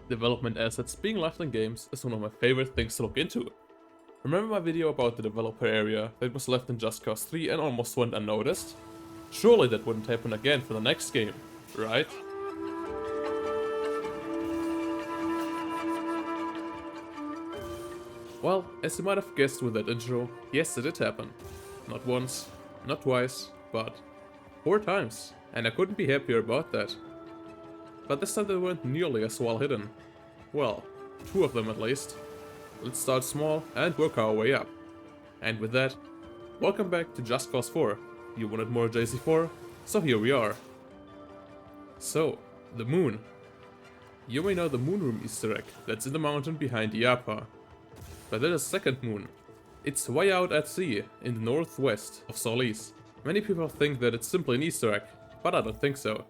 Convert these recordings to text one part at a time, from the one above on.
Development assets being left in games is one of my favorite things to look into. Remember my video about the developer area that was left in Just Cause 3 and almost went unnoticed? Surely that wouldn't happen again for the next game, right? Well, as you might have guessed with that intro, yes, it did happen. Not once, not twice, but 4 times, and I couldn't be happier about that. But this time they weren't nearly as well hidden. Well, 2 of them at least. Let's start small and work our way up. And with that, welcome back to Just Cause 4. You wanted more JC4, so here we are. So, the moon. You may know the moon room Easter egg that's in the mountain behind Iapa. But there's a second moon. It's way out at sea, in the northwest of Solis. Many people think that it's simply an Easter egg, but I don't think so.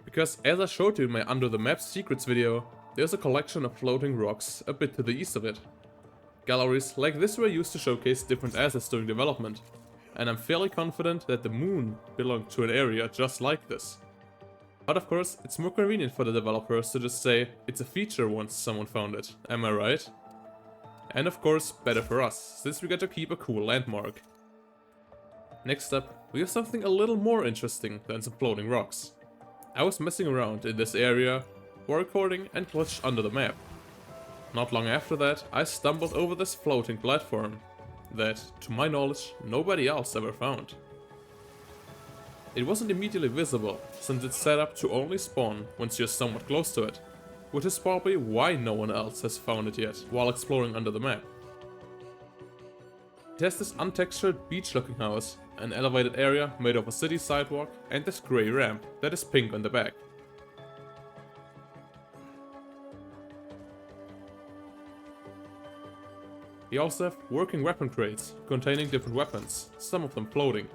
Because as I showed you in my Under the Map Secrets video, there's a collection of floating rocks a bit to the east of it. Galleries like this were used to showcase different assets during development, and I'm fairly confident that the moon belonged to an area just like this. But of course, it's more convenient for the developers to just say it's a feature once someone found it, am I right? And of course, better for us, since we get to keep a cool landmark. Next up, we have something a little more interesting than some floating rocks. I was messing around in this area while recording and glitched under the map. Not long after that, I stumbled over this floating platform that, to my knowledge, nobody else ever found. It wasn't immediately visible, since it's set up to only spawn once you're somewhat close to it, which is probably why no one else has found it yet while exploring under the map. It has this untextured beach-looking house, an elevated area made of a city sidewalk, and this grey ramp that is pink on the back. We also have working weapon crates containing different weapons, some of them floating.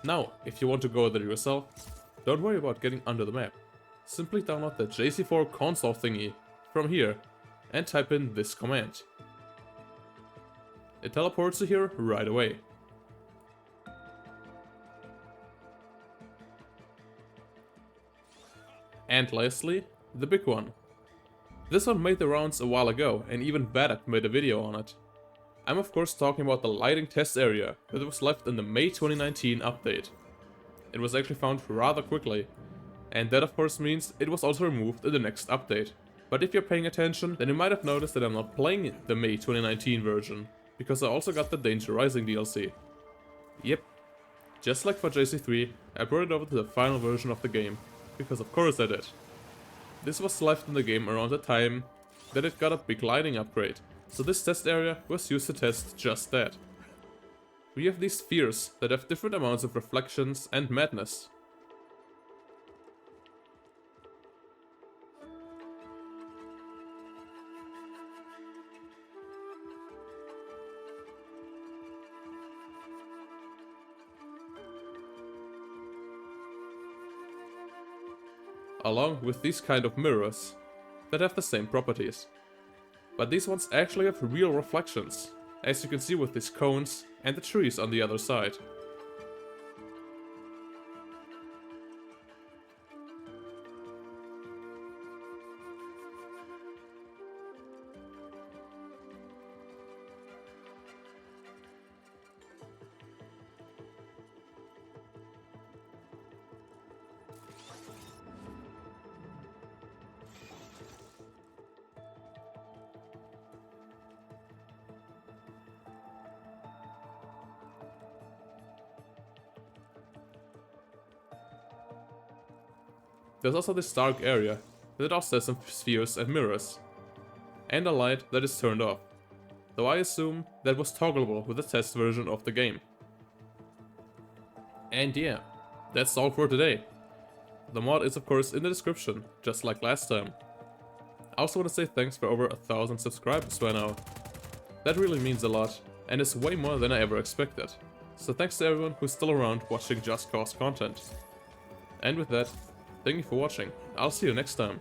Now, if you want to go there yourself, don't worry about getting under the map. Simply download the JC4 console thingy from here and type in this command. It teleports you here right away. And lastly, the big one. This one made the rounds a while ago, and even Badak made a video on it. I'm of course talking about the lighting test area that was left in the May 2019 update. It was actually found rather quickly, and that of course means it was also removed in the next update. But if you're paying attention, then you might have noticed that I'm not playing the May 2019 version, because I also got the Danger Rising DLC. Yep, just like for JC3, I brought it over to the final version of the game, because of course I did. This was left in the game around the time that it got a big lighting upgrade, so this test area was used to test just that. We have these spheres that have different amounts of reflections and madness. Along with these kind of mirrors that have the same properties. But these ones actually have real reflections, as you can see with these cones and the trees on the other side. There's also this dark area that also has some spheres and mirrors, and a light that is turned off, though I assume that was toggleable with the test version of the game. And yeah, that's all for today. The mod is of course in the description, just like last time. I also want to say thanks for over 1,000 subscribers by now. That really means a lot, and is way more than I ever expected. So thanks to everyone who's still around watching Just Cause content. And with that, thank you for watching. I'll see you next time.